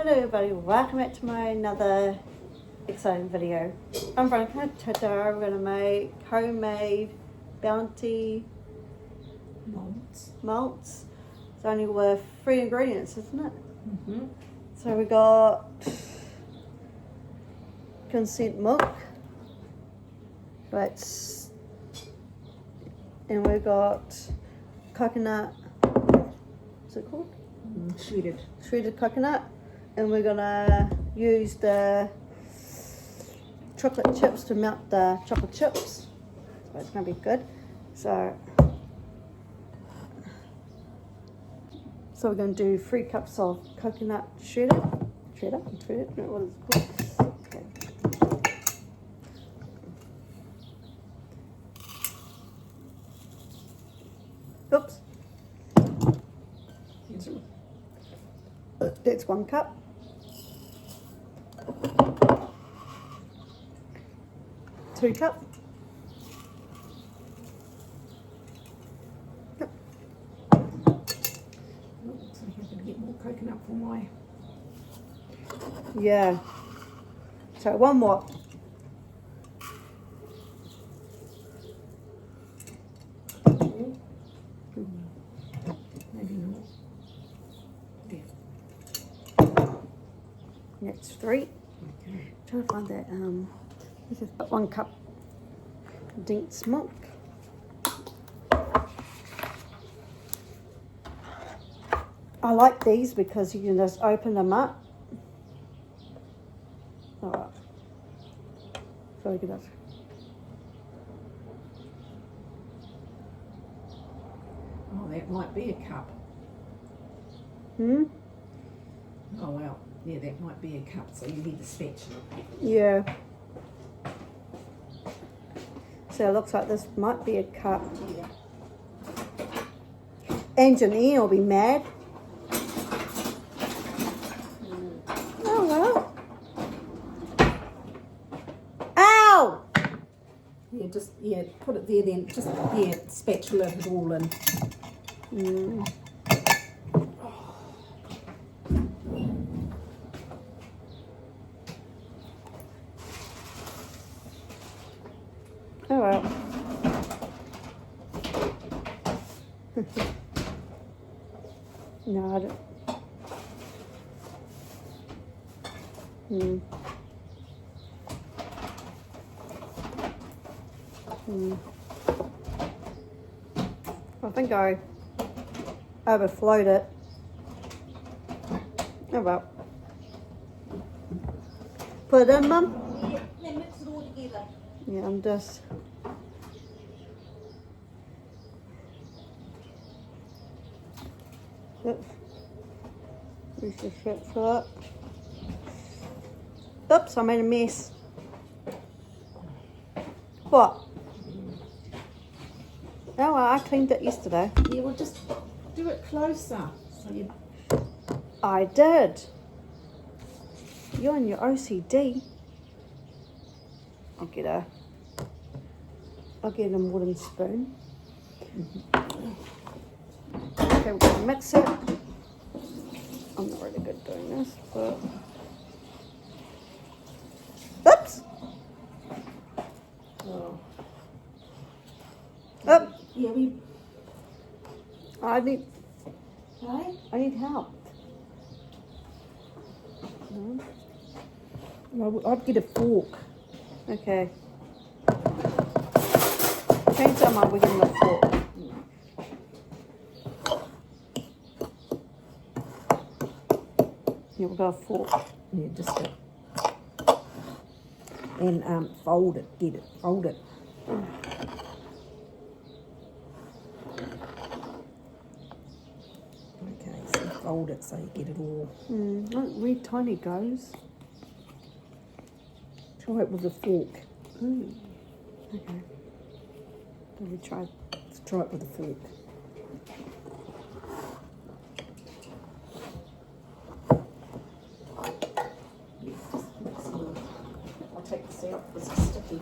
Hello everybody, welcome back to my another exciting video. I'm Veronica. Today we're going to make homemade Bounty malts. It's only with 3 ingredients, isn't it? Mm-hmm. So we got condensed milk, and we got coconut. What's it called? Shredded coconut, and we're gonna use the chocolate chips to melt the chocolate chips, so it's gonna be good. So we're gonna do 3 cups of coconut shredded, no, what is it called? Okay. Oops. That's 1 cup. Two cup. Yep. So I'm going to get more coconut for my... Yeah. So 1 more. Maybe not. Yeah. That's 3. Okay. Trying to find that. This is 1 cup condensed milk. I like these because you can just open them up. Alright. So look at that. Oh, that might be a cup. Hmm? Oh, well. Yeah, that might be a cup, so you need the spatula. Yeah. So it looks like this might be a cup. Yeah. And Janine will be mad. Oh well. Ow! Yeah, just, put it there then. Just, spatula it all in. Oh well. No, I don't. I think I overflowed it. Oh well. Put it in, Mum? Yeah, mix it all together. Yeah, I'm just... Use the shit for that. Oops, I made a mess. What? Oh, well, I cleaned it yesterday. Yeah, well, just do it closer. So you... I did. You're in your OCD. I'll get a wooden spoon. Okay, we're gonna mix it. I'm not really good doing this, but oops. Oh. Up. Yeah, we... I need help. No. Well, I'd get a fork. Okay. Change that up, we're getting a fork. Yeah, we've got a fork. Yeah, just a... And fold it, fold it. Okay, so fold it so you get it all. Look, where tiny goes. Try it with a fork. Okay. Let me try. Let's try it with a fork. I'll take this out, this is sticky.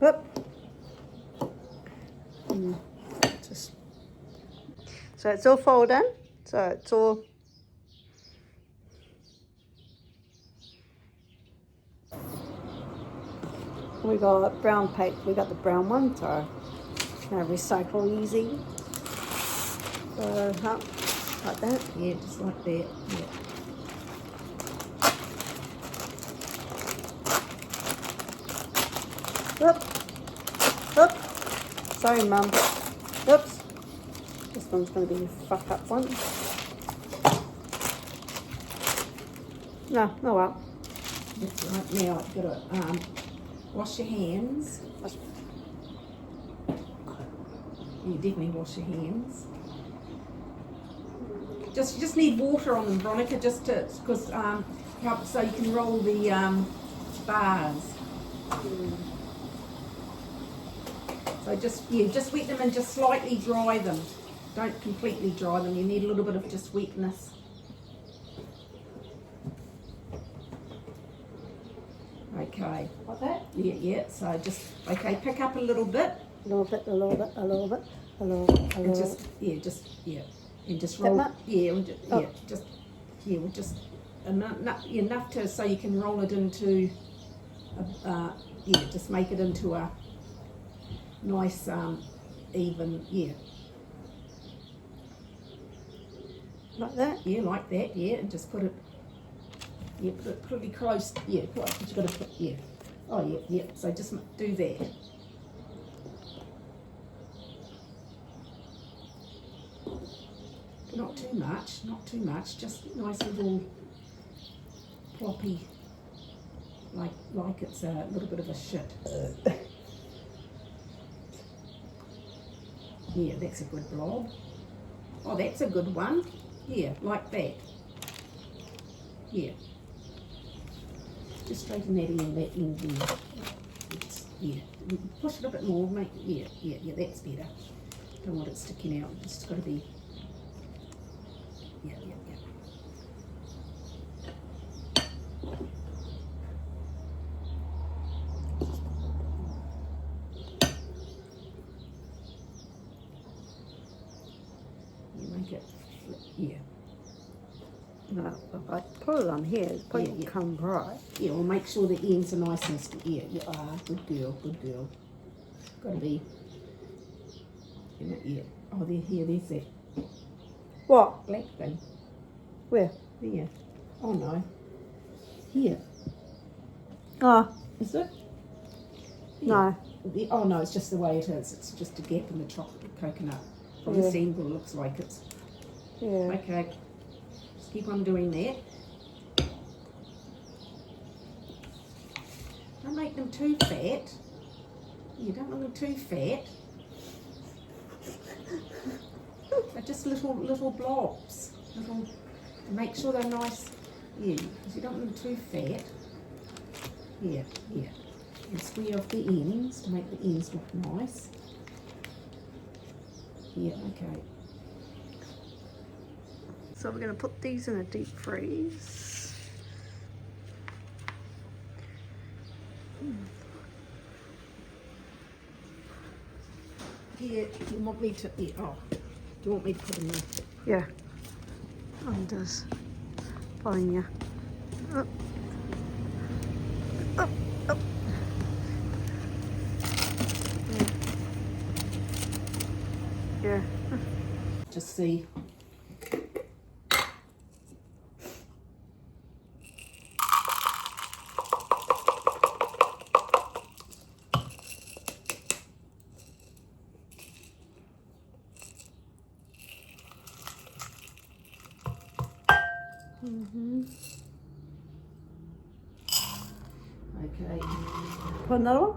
Whoop. Just so it's all folded. So it's all. We got brown paper. We got the brown one, so recycle easy. So like that. Yeah, just like that. Yeah. Whoop. Sorry, Mum. Oops. This one's going to be a fuck up one. No, oh well. That's right. Now I've got to wash your hands. You definitely wash your hands. You just need water on them, Veronica, just to because help so you can roll the bars. So just wet them and just slightly dry them. Don't completely dry them. You need a little bit of just wetness. Okay. Like that? Yeah. So just pick up a little bit. A little bit. And just roll. Enough to so you can roll it into. Just make it into a nice even. Like that? Yeah, like that. Yeah, and just put it. Yeah, put it pretty close. Yeah, but you got to put. Yeah. Oh yeah. So just do that. Not too much, just nice little ploppy, like it's a little bit of a shit. Yeah, that's a good blob. Oh, that's a good one. Yeah, like that. Yeah. Just straighten that end there. Yeah, push it a bit more, make, yeah, that's better. Don't want it sticking out, it's got to be. Yeah. You make it, yeah. No, if I put it on here, it's probably come right. Yeah, well make sure the ends are nice and, good girl. Got to be, yeah. Oh, there's that. What? Black thing. Where? There. Oh no. Here. Oh. Is it? No. Oh no, it's just the way it is. It's just a gap in the chocolate coconut. From this angle, it looks like it's. Yeah. Okay. Just keep on doing that. Don't make them too fat. You don't want them too fat. They're just little blobs. Make sure they're nice. Yeah, because you don't want them too fat. Yeah. And square off the ends to make the ends look nice. Yeah, okay. So we're going to put these in a deep freeze. Yeah, you want me to, do you want me to put them in? Yeah. I'm just following you. Up. Yeah. Just see. Okay. Put another one?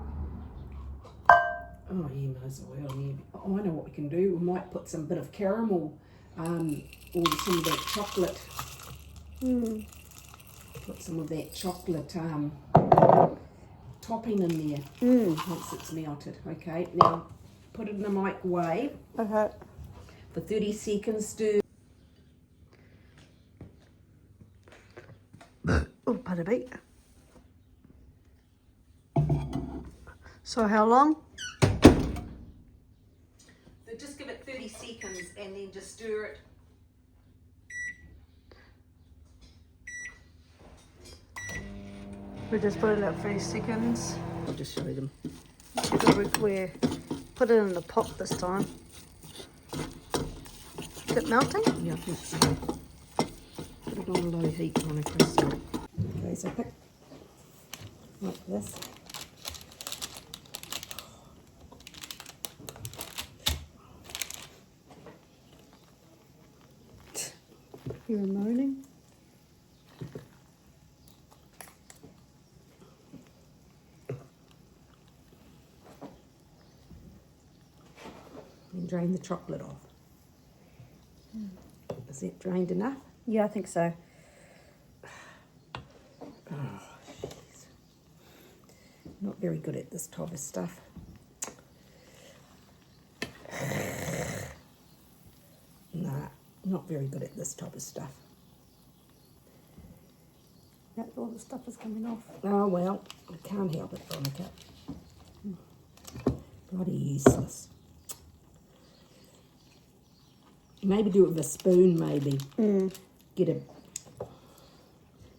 Oh, yeah, might as well. Yeah. Oh, I know what we can do. We might put some bit of caramel, or some of that chocolate. Put some of that chocolate topping in there once it's melted. Okay, now put it in the microwave. Okay. For 30 seconds. Do. Oh, pardon me. So how long? So just give it 30 seconds and then just stir it. We just put it at 30 seconds. I'll just show them. We put it in the pot this time. Is it melting? Yeah, I think so. Put it on low heat on a crisp. Okay, so pick like this. You're moaning? And drain the chocolate off. Is it drained enough? Yeah, I think so. Oh, jeez. Not very good at this type of stuff. Nah, not very good at this type of stuff. Yeah, all the stuff is coming off. Oh well, I can't help it, Veronica. Bloody useless. Maybe do it with a spoon, maybe. Get a...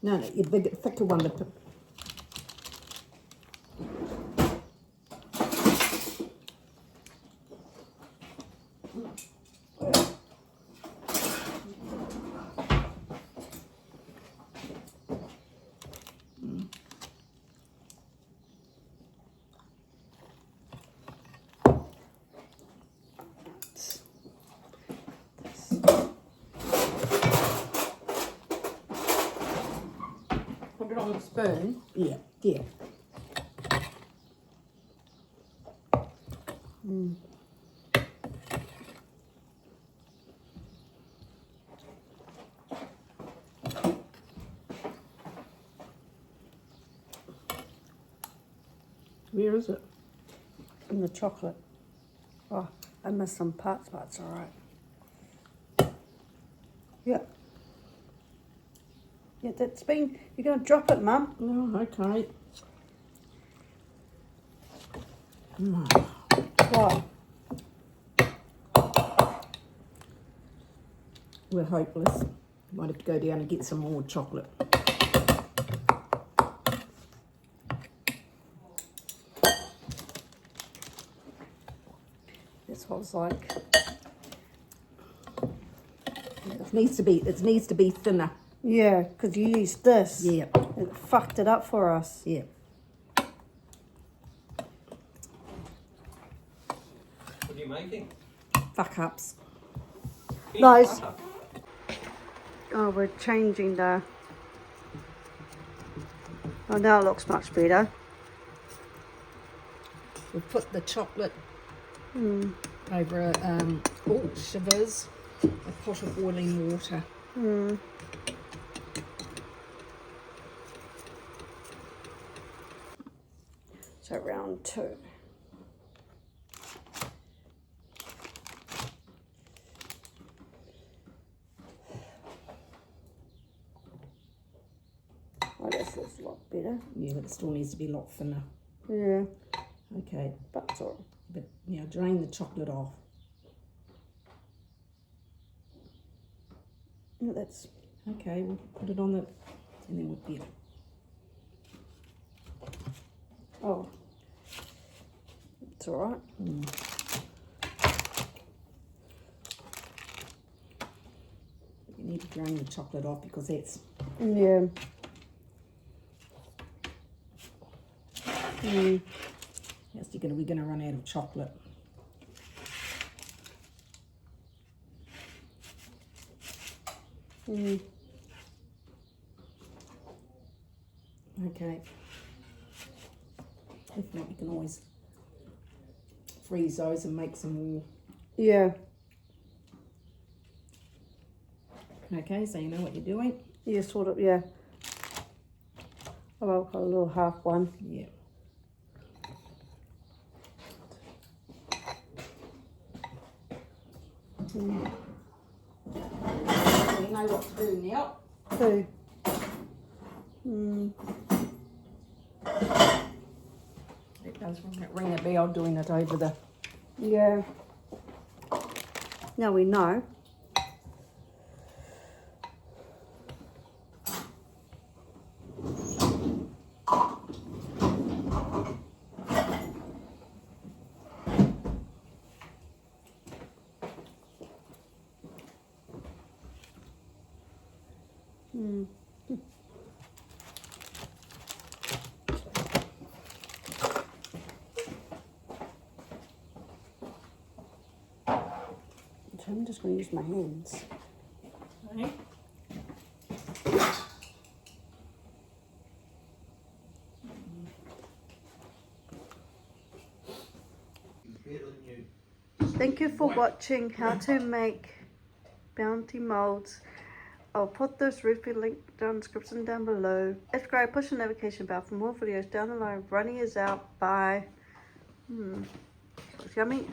No, you big, thicker one to put... Put it on the spoon. Yeah, yeah. Where is it? In the chocolate. Oh, I missed some parts, but it's alright. Yeah. Yeah, that's been... You're going to drop it, Mum. Oh, okay. What? We're hopeless. Might have to go down and get some more chocolate. That's what I was like. It needs to be thinner. Yeah, because you used this. Yeah. It fucked it up for us. Yeah. What are you making? Fuck ups. Nice. Oh, we're changing the... Oh, now it looks much better. We put the chocolate over shivers, a pot of boiling water. So round 2. Oh, this looks a lot better. Yeah, but it still needs to be a lot thinner. Yeah, Okay, but it's all right. but now drain the chocolate off. No, that's... Okay, we'll put it on the, and then we'll get it. Oh. It's all right. You need to drain the chocolate off because that's... Yeah. Yes, we're gonna run out of chocolate. Okay. If not, you can always freeze those and make some more. Yeah. Okay, so you know what you're doing? Yeah, sort of, yeah. Oh, I've got a little half one. Yeah. So you know what to do now. 2. Let was ring a bell doing it over the. Yeah. Now we know. So I'm just going to use my hands. Okay. Thank you for watching how to make bounty molds. I'll put this recipe link down in the description down below. Subscribe, push the notification bell for more videos down the line. Running is out. Bye. It's yummy.